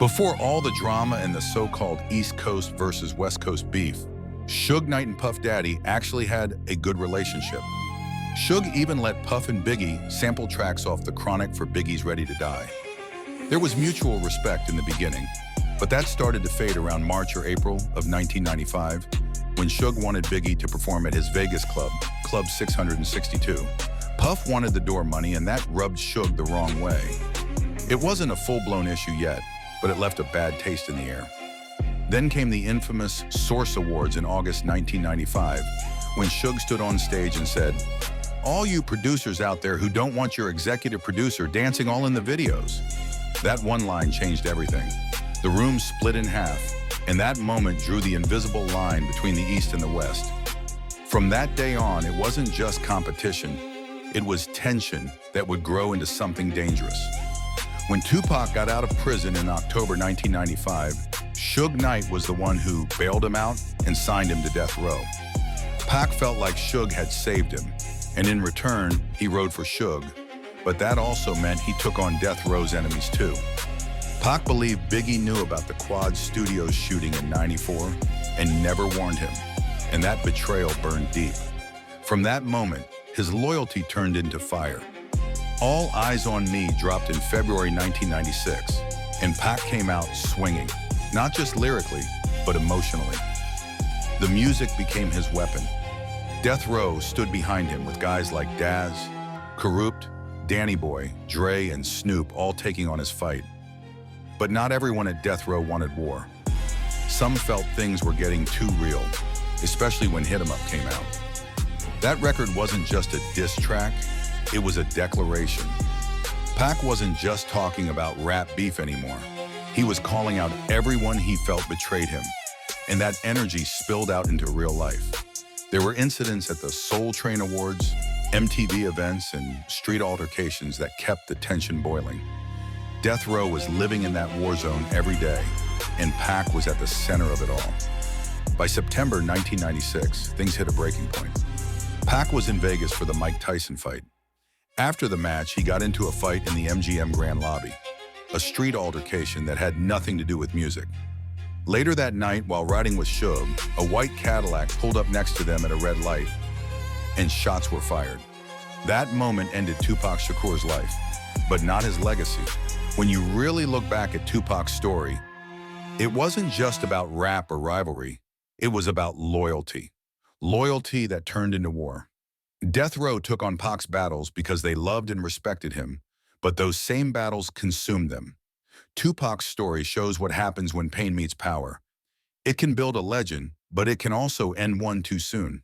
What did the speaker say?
Before all the drama and the so-called East Coast versus West Coast beef, Suge Knight and Puff Daddy actually had a good relationship. Suge even let Puff and Biggie sample tracks off The Chronic for Biggie's Ready to Die. There was mutual respect in the beginning, but that started to fade around March or April of 1995 when Suge wanted Biggie to perform at his Vegas club, Club 662. Puff wanted the door money, and that rubbed Suge the wrong way. It wasn't a full-blown issue yet, but it left a bad taste in the air. Then came the infamous Source Awards in August 1995, when Suge stood on stage and said, "All you producers out there who don't want your executive producer dancing all in the videos." That one line changed everything. The room split in half, and that moment drew the invisible line between the East and the West. From that day on, it wasn't just competition, it was tension that would grow into something dangerous. When Tupac got out of prison in October 1995, Suge Knight was the one who bailed him out and signed him to death row. Pac felt like Suge had saved him, and in return, he rode for Suge. But that also meant he took on death row's enemies too. Pac believed Biggie knew about the Quad Studios shooting in '94 and never warned him, and that betrayal burned deep. From that moment, his loyalty turned into fire. All Eyes on Me dropped in February 1996, and Pac came out swinging, not just lyrically, but emotionally. The music became his weapon. Death Row stood behind him with guys like Daz, Corrupt, Danny Boy, Dre, and Snoop all taking on his fight. But not everyone at Death Row wanted war. Some felt things were getting too real, especially when Hit 'Em Up came out. That record wasn't just a diss track, it was a declaration. Pac wasn't just talking about rap beef anymore. He was calling out everyone he felt betrayed him, and that energy spilled out into real life. There were incidents at the Soul Train Awards, MTV events, and street altercations that kept the tension boiling. Death Row was living in that war zone every day, and Pac was at the center of it all. By September 1996, things hit a breaking point. Pac was in Vegas for the Mike Tyson fight. After the match, he got into a fight in the MGM Grand Lobby, a street altercation that had nothing to do with music. Later that night, while riding with Suge, a white Cadillac pulled up next to them at a red light, and shots were fired. That moment ended Tupac Shakur's life, but not his legacy. When you really look back at Tupac's story, it wasn't just about rap or rivalry, it was about loyalty. Loyalty that turned into war. Death Row took on Pac's battles because they loved and respected him, but those same battles consumed them. Tupac's story shows what happens when pain meets power. It can build a legend, but it can also end one too soon.